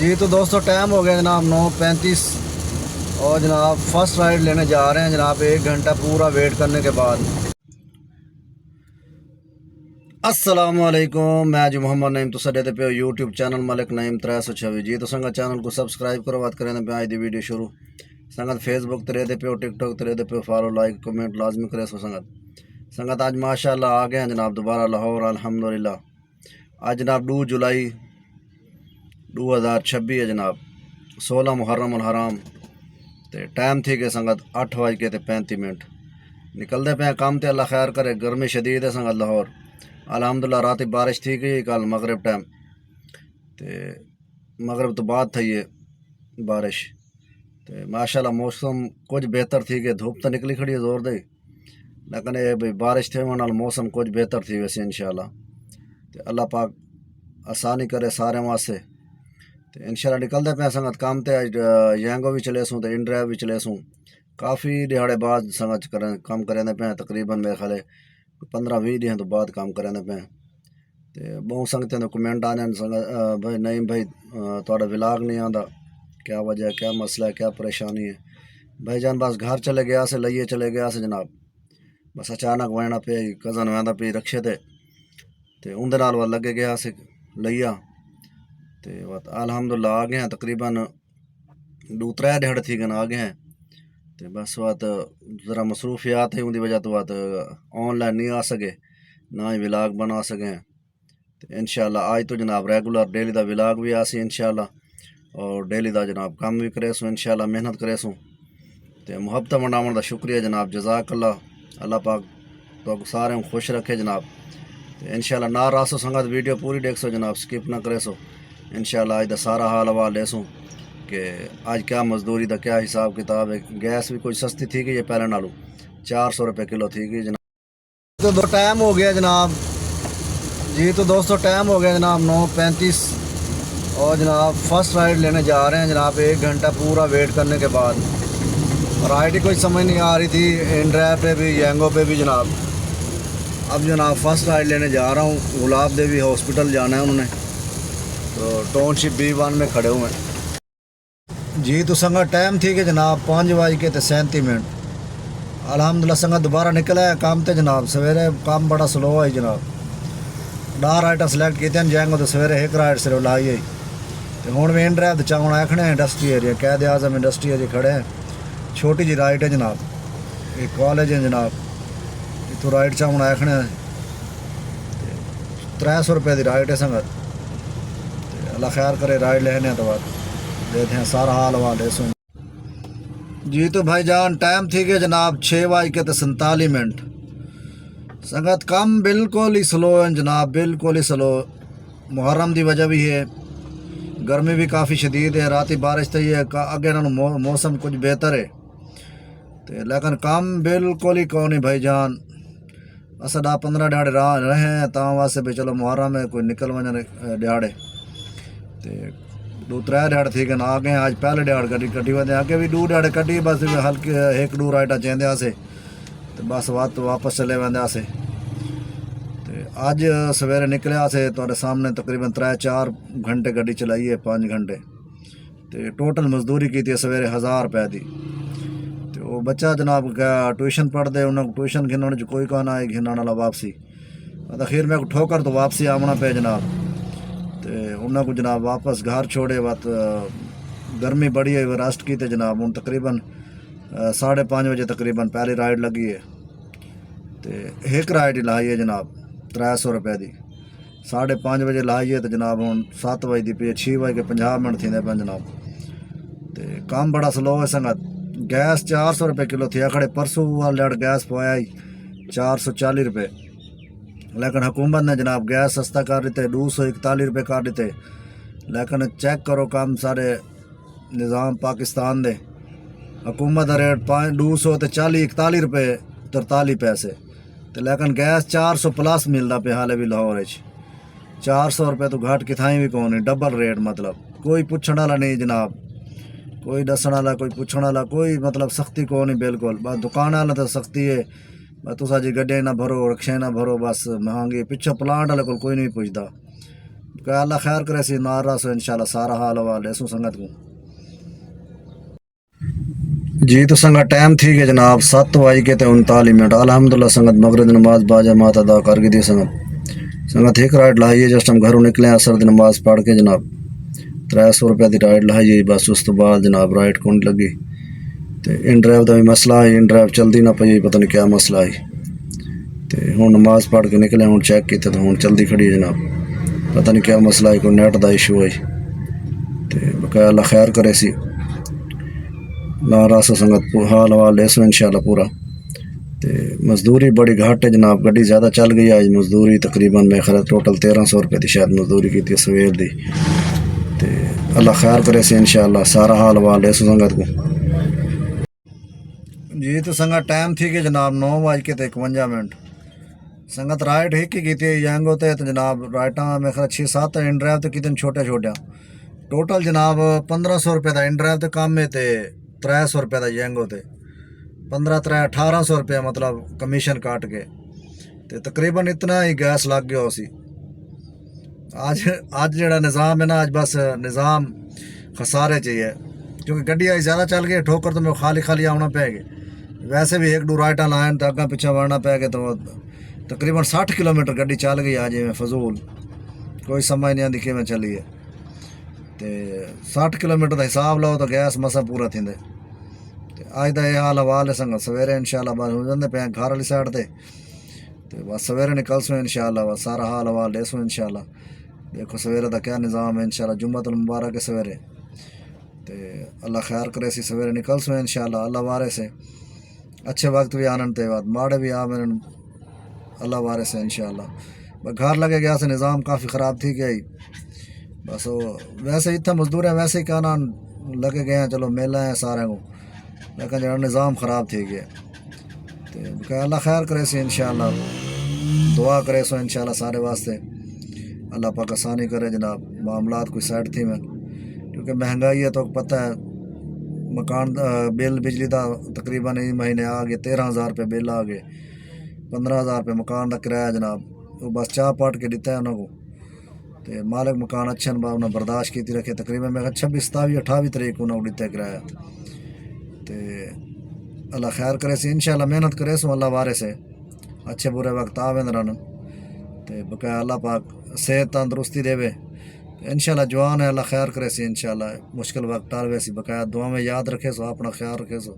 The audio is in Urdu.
جی تو دوستو ٹائم ہو گیا جناب 9:35 اور جناب فرسٹ رائڈ لینے جا رہے ہیں جناب 1 گھنٹہ پورا ویٹ کرنے کے بعد۔ السلام علیکم، میں محمد نعیم تو دیتے پہ یوٹیوب چینل ملک نعیم 326 جی تو سنگت چینل کو سبسکرائب کرو، بات کریں پہ آئی دی ویڈیو شروع سنگت فیس بک ترے دے پہ ٹک ٹاک ترے دے پہ فالو لائک کمنٹ لازمی کرے سو سنگت آج ماشاء اللہ آ گئے ہیں جناب دوبارہ لاہور الحمدللہ۔ آج جناب 2 جولائی 2026 ہے جناب 16 محرم الحرام تے ٹائم تھی کہ سنگت 8:35 نکلتے پہ کام تے اللہ خیر کرے، گرمی شدید ہے سنگت لاہور الحمدللہ۔ رات بارش تھی گئی کل مغرب ٹائم تے مغرب تو بعد تھی یہ بارش تے ماشاءاللہ موسم کچھ بہتر تھی کہ دھوپ تو نکلی کھڑی ہے زور دے، لیکن یہ بارش تھے وہاں موسم کچھ بہتر تھی ویسے انشاءاللہ تے اللہ پاک آسانی کرے سارے واسطے تے انشاءاللہ نکلتے پہ سنگت کام تے ینگو بھی چلے سوں تے ان ڈرائیو بھی چلے سوں کافی دیہڑے بعد سنگت کام کریں پہ تقریباً میرے خیال 15-20 دن تو بعد کام کریں پہ تے بہت سنگتیں تو کمنٹ آنے بھائی نعیم بھائی تھوڑا ولاگ نہیں آتا، کیا وجہ ہے، کیا مسئلہ ہے، کیا پریشانی ہے؟ بھائی جان بس گھر چلے گیا سے لئیے چلے گیا سے جناب، بس اچانک وینا پہ کزن ویندا پہ رکشے تے اندر نال وہ لگے گیا سے لئیا تے الحمدللہ آ گئے ہیں تقریباً 2-3 دہڑ تھی گن آ گئے ہیں تے بس وقت ذرا مصروفیات ہے ان دی وجہ تو وقت آن لائن نہیں آ سکے نہ ہی ولاگ بنا سکیں تے انشاءاللہ آج تو جناب ریگولر ڈیلی دا ولاگ بھی آسی انشاءاللہ اور ڈیلی دا جناب کام بھی کرے سوں انشاءاللہ محنت کرے سوں تے محبت مناون دا شکریہ جناب، جزاک اللہ پاک تو سارے خوش رکھے جناب تے انشاءاللہ نہ راسو سنگت ویڈیو پوری دیکھ سو جناب، سکپ نہ کرے سو انشاءاللہ آج دا سارا حال حوال لے سوں کہ آج کیا مزدوری دا کیا حساب کتاب ہے۔ گیس بھی کوئی سستی تھی گئی ہے پہلے نالو 400 روپے کلو تھی گئی جناب۔ تو ٹائم ہو گیا جناب جی تو دوستو ٹائم ہو گیا جناب 9:35 اور جناب فرسٹ رائڈ لینے جا رہے ہیں جناب 1 گھنٹہ پورا ویٹ کرنے کے بعد۔ رائڈ ہی کوئی سمجھ نہیں آ رہی تھی ان ڈرائیو پہ بھی ینگو پہ بھی جناب۔ اب جناب فرسٹ رائڈ لینے جا رہا ہوں، گلاب دیوی ہاسپٹل جانا ہے انہوں نے، تو ٹاؤن شپ B1 میں کھڑے ہوئے ہیں جی تو سنگت ٹائم تھی کہ جناب 5:37 الحمدللہ سنگت دوبارہ نکلا ہے کام تے جناب۔ سویرے کام بڑا سلو ہے جناب، 10 رائڈ سلیکٹ کیتے ہیں جائیں گے تو سویرے 1 رائڈ صرف لائی ہے تو ہوں میں ان ڈرائیو تو چاہوں آئے کھڑے ہیں industry area Quaid Azam industry area کھڑے ہیں، چھوٹی جی رائڈ ہے جناب، ایک کالج ہے جناب، تو رائڈ چاہوں آئے کھڑے ہیں 300 روپے دی رائڈ ہے سنگت تے اللہ خیر کرے رائڈ لینے تو بعد دیتے ہیں سارا حال حوالے سن جی تو بھائی جان ٹائم تھی کہ جناب 6:47 سنگت کم بالکل ہی سلو ہے جناب، بالکل ہی سلو، محرم دی وجہ بھی ہے، گرمی بھی کافی شدید ہے، راتی بارش تھی ہے اگے موسم کچھ بہتر ہے تے لیکن کام بالکل ہی کون نہیں بھائی جان۔ اصل 15 دہاڑے راہ رہے ہیں تاں واسطے بھی چلو محرم ہے کوئی نکل وجہ دہاڑے تے 2-3 دہاڑ تھی کہ آ گئے آج پہلے دہاڑ کٹی ہوئے اگے بھی 2 دہاڑے کٹی بس ہلکے 1-2 رائڈاں چاہتے سے تو بس واپس چلے وے سے تے اج سویرے نکلیا سے تھوڑے سامنے تقریباً 3-4 گھنٹے گڈی چلائی ہے 5 گھنٹے تے ٹوٹل مزدوری کی تھی سویرے 1000 روپے دی تے وہ بچہ جناب ٹیوشن پڑھتے انہوں کو ٹیوشن گھننے چ کوئی کہنا ہے گھننے والا واپسی اخیر میں کو ٹھوکر تو واپسی آنا پہ جناب تے انہوں کو جناب واپس گھر چھوڑے وقت گرمی بڑی ہے ریسٹ کی تے جناب ہوں تقریباً 5:30 بجے تقریباً پہلی رائڈ لگی ہے تے 1 رائڈ ہی لائی ہے جناب 300 روپے دی 5:30 بجے لائی ہے تو جناب ہوں 7 بجے دی پی 6:50 تھی پہ جناب تے کام بڑا سلو ہے سنگت۔ گیس 400 روپے کلو تھی کھڑے پرسوں والا گیس پوایا ہی 440 روپے، لیکن حکومت نے جناب گیس سستا کر دیتے 241 روپے کر دیتے، لیکن چیک کرو کام سارے نظام پاکستان دے حکومت کا ریٹ 240-41 روپے 43 پیسے تو لیکن گیس 400 پلس ملتا پہ حالے بھی لاہور 400 روپے تو گھٹ کتھائیں بھی کون نہیں، ڈبل ریٹ مطلب کوئی پوچھنے والا نہیں جناب، کوئی دسن والا کوئی پوچھنے والا کوئی مطلب سختی کو نہیں بالکل، بس دکان والا تو سختی ہے بس تصا جی گڈے نہ بھرو رکشے نہ بھرو بس مہنگی، پچھو پلانٹ والے کوئی نہیں پوچھتا کہ اللہ خیر کرے سی نارا سو انشاءاللہ سارا حال والے سو سنگت کو جی تو سنگت ٹائم تھی کہ جناب 7:39 الحمدللہ سنگت مغرب نماز باجماعت ادا کر گئی سنگت ایک رائٹ لائی ہے جس ٹائم گھروں نکلے اثر دی نماز پڑھ کے جناب 300 روپے دی رائٹ لائی بس اس تو بعد جناب رائٹ کون لگی تو ان ڈرائیو کا بھی مسئلہ ہے ان ڈرائیو چلتی نہ پی پتہ نہیں کیا مسئلہ ہے تو ہوں نماز پڑھ کے نکلے ہوں چیک کیتے تو ہوں چلتی کھڑی ہے جناب پتہ نہیں کیا مسئلہ ہے کوئی نیٹ دا ایشو ہے تو بقایا اللہ خیر کرے سی نارا سو سنگت حال حوال لے سو انشاءاللہ پورا تو مزدوری بڑی گھٹ ہے جناب گڈی زیادہ چل گئی آج مزدوری تقریباً میں خیر ٹوٹل 1300 روپے دی شاید مزدوری کی تھی سویر دی تو اللہ خیر کرے سی انشاءاللہ سارا حال حوال لے سو سنگت کو جی تو سنگت ٹائم تھی کہ جناب 9:51 سنگت رائٹ ایک ہی کی تھی ینگو تے تو جناب رائٹاں میں خیر 6-7 ان ڈرائیو تو کتنے چھوٹے چھوٹے ٹوٹل جناب 1500 روپے دا ان ڈرائیو تے کام میں تے 300 روپے دا ینگو تے 1800 روپے مطلب کمیشن کاٹ کے تے تقریباً اتنا ہی گیس لگ گیا اسی آج جڑا نظام ہے نا آج بس نظام خسارے چاہیے کیونکہ گڈی آئی زیادہ چل گئی ٹھوکر تو میں خالی خالی آنا پے گے ویسے بھی 1-2 رائٹاں لائن تو اگاں پیچھے ورنا پے گے تو تقریباً 60 کلومیٹر گڈی چل گئی آج میں فضول کوئی سمجھ نہیں آتی کہ میں چلی ہے تو 60 کلومیٹر کا حساب لاؤ تو گیس مسا پورا تھیندے اج کا یہ حال حوال ہے سنگت سویرے انشاءاللہ بس ہو جاندے پے گھر والی سائڈ تے تو بس سویرے نکل سو انشاءاللہ بس سارا حال حوال لے سو انشاءاللہ دیکھو سویرے دا کیا نظام ہے انشاءاللہ جمعۃ المبارک ہے سویرے تو اللہ خیر کرے سی سویرے نکل سو انشاءاللہ اللہ وارے سے اچھے وقت بھی آنن تے بعد ماڑے بھی آمن اللہ وارے سے انشاءاللہ بس گھر لگے گیا سے نظام کافی خراب تھی گئی بس وہ ویسے اتنا مزدور ہیں ویسے ہی کہنا لگے گئے ہیں چلو میلہ ہیں سارے کو لیکن جڑا نظام خراب تھی گیا تو اللہ خیر کرے سی انشاءاللہ دعا کرے سو انشاءاللہ سارے واسطے اللہ پاک آسانی کرے جناب معاملات کوئی سائڈ تھی میں کیونکہ مہنگائی ہے تو پتہ ہے مکان بل بجلی دا تقریباً اس مہینے آ گئے 13,000 روپے بل آ گئے 15,000 روپے مکان دا کرایہ جناب وہ بس چاہ پاٹ کے دیتا ہے انہوں کو تو مالک مکان اچھا با انہیں برداشت کی رکھے تقریباً میں 26 27 28 تاریخ انہوں دیتا ہے کرایہ تو اللہ خیر کرے سی انشاءاللہ محنت کرے سو اللہ وارے سے اچھے برے وقت آویں رہن تو بقایا اللہ پاک صحت تندرستی دے انشاءاللہ جوان ہے اللہ خیر کرے سی انشاءاللہ مشکل وقت ٹال ویسی بقایا دعا میں یاد رکھے سو اپنا خیال رکھے سو